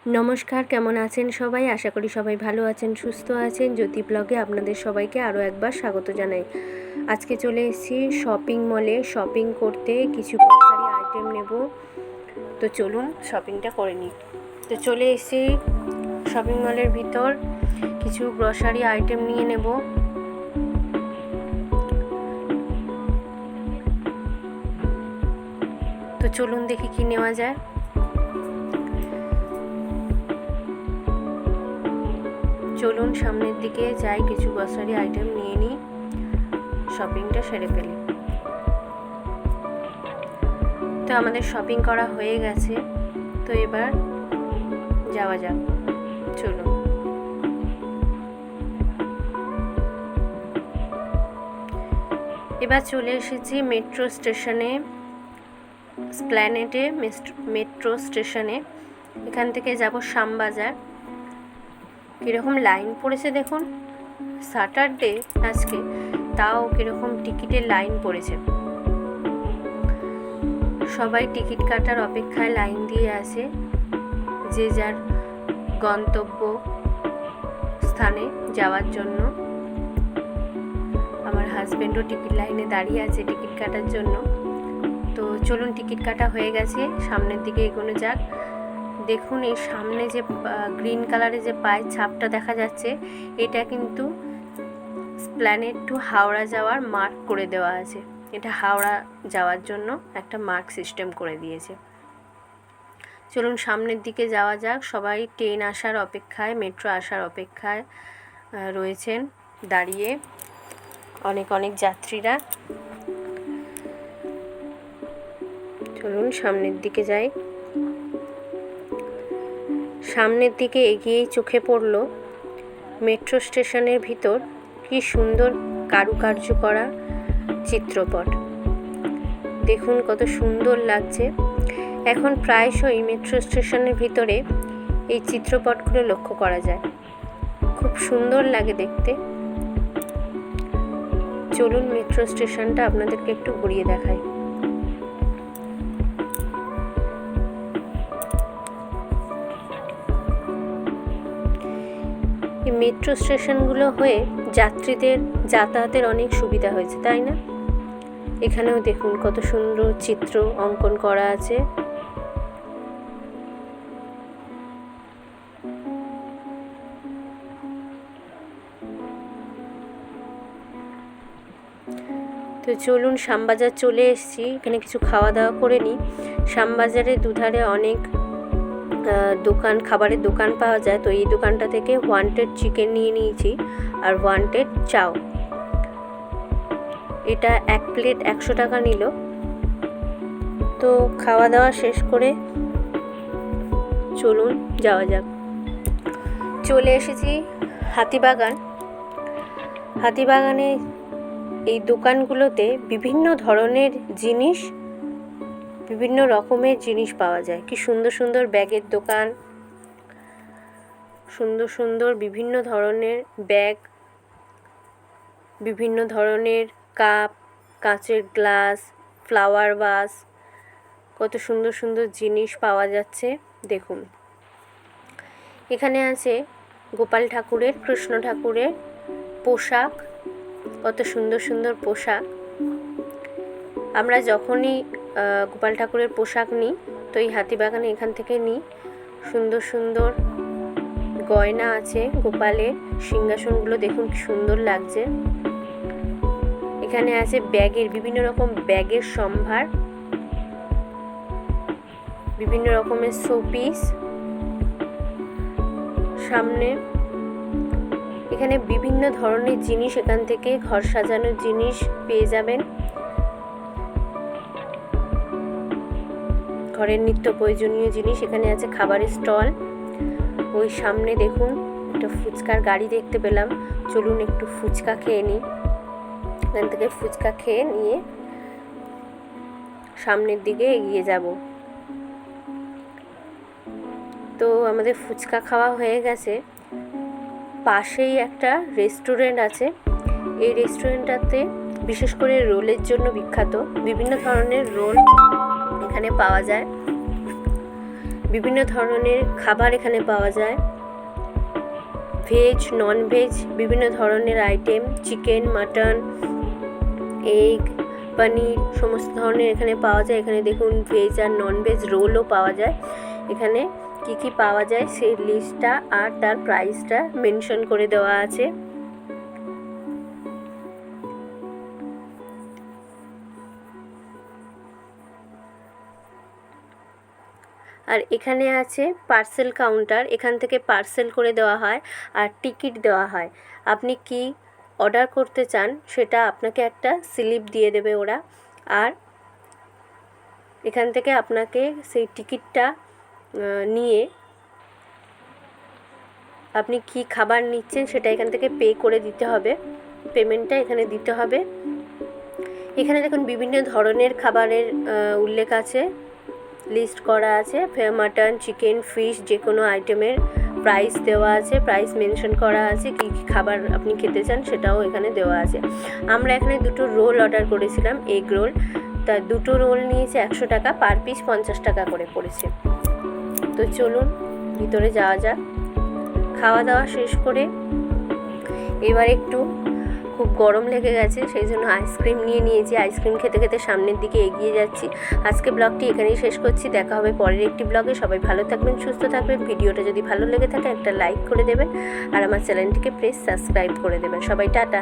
নমস্কার, কেমন আছেন সবাই? আশা করি সবাই ভালো আছেন, সুস্থ আছেন। জ্যোতি ব্লগে আপনাদের সবাইকে আরও একবার স্বাগত জানাই। আজকে চলে এসেছি শপিং মলে শপিং করতে, কিছু গ্রসারি আইটেম নেব। তো চলুন শপিংটা করে নিই। তো চলে এসেছি শপিং মলের ভিতর, কিছু গ্রসারি আইটেম নিয়ে নেব। তো চলুন দেখি কি নেওয়া যায়। চলুন সামনের দিকে যাই, কিছু গ্রসারি আইটেম নিয়ে নিই, শপিংটা সেরে ফেলি। তো আমাদের শপিং করা হয়ে গেছে, তো এবার যাওয়া যাক। চলুন। এবার চলে এসেছি মেট্রো স্টেশনে, স্প্ল্যানেডে মেট্রো স্টেশনে। এখান থেকে যাব শ্যামবাজার। কীরকম লাইন পড়েছে দেখুন, স্যাটারডে আজকে, তাও কীরকম টিকিটের লাইন পড়েছে। সবাই টিকিট কাটার অপেক্ষায় লাইন দিয়ে আছে, যে যার গন্তব্য স্থানে যাওয়ার জন্য। আমার হাজব্যান্ডও টিকিট লাইনে দাঁড়িয়ে আছে টিকিট কাটার জন্য। তো চলুন, টিকিট কাটা হয়ে গেছে, সামনের দিকে এগোনো যাক। দেখুন এই সামনে যে গ্রিন কালারের যে পায়ের ছাপটা দেখা যাচ্ছে, এটা কিন্তু স্প্ল্যানেড টু হাওড়া যাওয়ার মার্ক করে দেওয়া আছে। এটা হাওড়া যাওয়ার জন্য একটা মার্ক সিস্টেম করে দিয়েছে। চলুন সামনের দিকে যাওয়া যাক। সবাই ট্রেন আসার অপেক্ষায়, মেট্রো আসার অপেক্ষায় রয়েছেন দাঁড়িয়ে, অনেক অনেক যাত্রীরা। চলুন সামনের দিকে যাই। সামনের দিকে এগিয়েই চোখে পড়ল মেট্রো স্টেশনের ভিতর কি সুন্দর কারুকার্য করা চিত্রপট। দেখুন কত সুন্দর লাগছে। এখন প্রায়শই মেট্রো স্টেশনের ভিতরে এই চিত্রপটগুলো লক্ষ্য করা যায়, খুব সুন্দর লাগে দেখতে। চলুন মেট্রো স্টেশনটা আপনাদেরকে একটু ঘুরিয়ে দেখাই। এই মেট্রো স্টেশনগুলো হয়ে যাত্রীদের যাতায়াতের অনেক সুবিধা হয়েছে, তাই না? এখানেও দেখুন কত সুন্দর চিত্র অঙ্কন করা আছে। তো চলুন শ্যামবাজার চলে এসেছি, এখানে কিছু খাওয়া দাওয়া করে নিই। শ্যামবাজারের দুধারে অনেক দোকান, খাবারের দোকান পাওয়া যায়। তো এই দোকানটা থেকে ওয়ান্টেড চিকেন নিয়ে নিয়েছি আর ওয়ান্টেড চাও। এটা এক প্লেট 100 টাকা নিল। তো খাওয়া দাওয়া শেষ করে চলুন যাওয়া যাক। চলে এসেছি হাতিবাগান। হাতিবাগানে এই দোকানগুলোতে বিভিন্ন ধরনের জিনিস, বিভিন্ন রকমের জিনিস পাওয়া যায়। কি সুন্দর সুন্দর ব্যাগের দোকান, সুন্দর সুন্দর বিভিন্ন ধরনের ব্যাগ, বিভিন্ন ধরনের কাপ, কাঁচের গ্লাস, ফ্লাওয়ার ভাস, কত সুন্দর সুন্দর জিনিস পাওয়া যাচ্ছে। দেখুন এখানে আছে গোপাল ঠাকুরের, কৃষ্ণ ঠাকুরের পোশাক, কত সুন্দর সুন্দর পোশাক। আমরা যখনই গোপাল ঠাকুরের পোশাক নিই, তো এই হাতিবাগানে এখান থেকে নিই। সুন্দর সুন্দর গয়না আছে গোপালের, সিংহাসনগুলো দেখুন কি সুন্দর লাগছে। এখানে আছে ব্যাগের, বিভিন্ন রকম ব্যাগের সম্ভার, বিভিন্ন রকমের শোপিস। সামনে এখানে বিভিন্ন ধরনের জিনিস, এখান থেকে ঘর সাজানোর জিনিস পেয়ে যাবেন, ঘরের নিত্য প্রয়োজনীয় জিনিস। এখানে আছে খাবারের স্টল। ওই সামনে দেখুন একটা ফুচকার গাড়ি দেখতে পেলাম। চলুন একটু ফুচকা খেয়ে নিই। এখান থেকে ফুচকা খেয়ে নিয়ে সামনের দিকে এগিয়ে যাব। তো আমাদের ফুচকা খাওয়া হয়ে গেছে। পাশেই একটা রেস্টুরেন্ট আছে। এই রেস্টুরেন্টটাতে বিশেষ করে রোলের জন্য বিখ্যাত। বিভিন্ন ধরনের রোল এখানে পাওয়া যায়। বিভিন্ন ধরনের খাবার এখানে পাওয়া যায়, ভেজ নন ভেজ বিভিন্ন ধরনের আইটেম, চিকেন, মাটন, এগ, পনির সমস্ত ধরনের এখানে পাওয়া যায়। এখানে দেখুন ভেজ আর নন ভেজ রোলও পাওয়া যায়। এখানে কি কি পাওয়া যায় সেই লিস্টটা আর তার প্রাইসটা মেনশন করে দেওয়া আছে। আর এখানে আছে পার্সেল কাউন্টার, এখান থেকে পার্সেল করে দেওয়া হয় আর টিকিট দেওয়া হয়। আপনি কি অর্ডার করতে চান সেটা আপনাকে একটা স্লিপ দিয়ে দেবে ওরা, আর এখান থেকে আপনাকে সেই টিকিটটা নিয়ে আপনি কি খাবার নিচ্ছেন সেটা এখান থেকে পে করে দিতে হবে, পেমেন্টটা এখানে দিতে হবে। এখানে দেখুন বিভিন্ন ধরনের খাবারের উল্লেখ আছে, লিস্ট করা আছে। মাটন, চিকেন, ফিশ যে কোনো আইটেমের প্রাইস দেওয়া আছে, প্রাইস মেনশন করা আছে, কী কী খাবার আপনি খেতে চান সেটাও এখানে দেওয়া আছে। আমরা এখানে দুটো রোল অর্ডার করেছিলাম, এগ রোল। তা দুটো রোল নিয়েছে 100 টাকা, পার পিস 50 টাকা করে পড়েছে। তো চলুন ভিতরে যাওয়া যাক। খাওয়া দাওয়া শেষ করে এবার একটু খুব গরম লেগে গেছে, সেই জন্য আইসক্রিম নিয়ে নিয়েছি। আইসক্রিম খেতে খেতে সামনের দিকে এগিয়ে যাচ্ছি। আজকে ব্লগটি এখানেই শেষ করছি, দেখা হবে পরের একটি ব্লগে। সবাই ভালো থাকবেন, সুস্থ থাকবেন। ভিডিওটা যদি ভালো লেগে থাকে একটা লাইক করে দেবেন আর আমার চ্যানেলটিকে প্লিজ সাবস্ক্রাইব করে দেবেন। সবাই টাটা।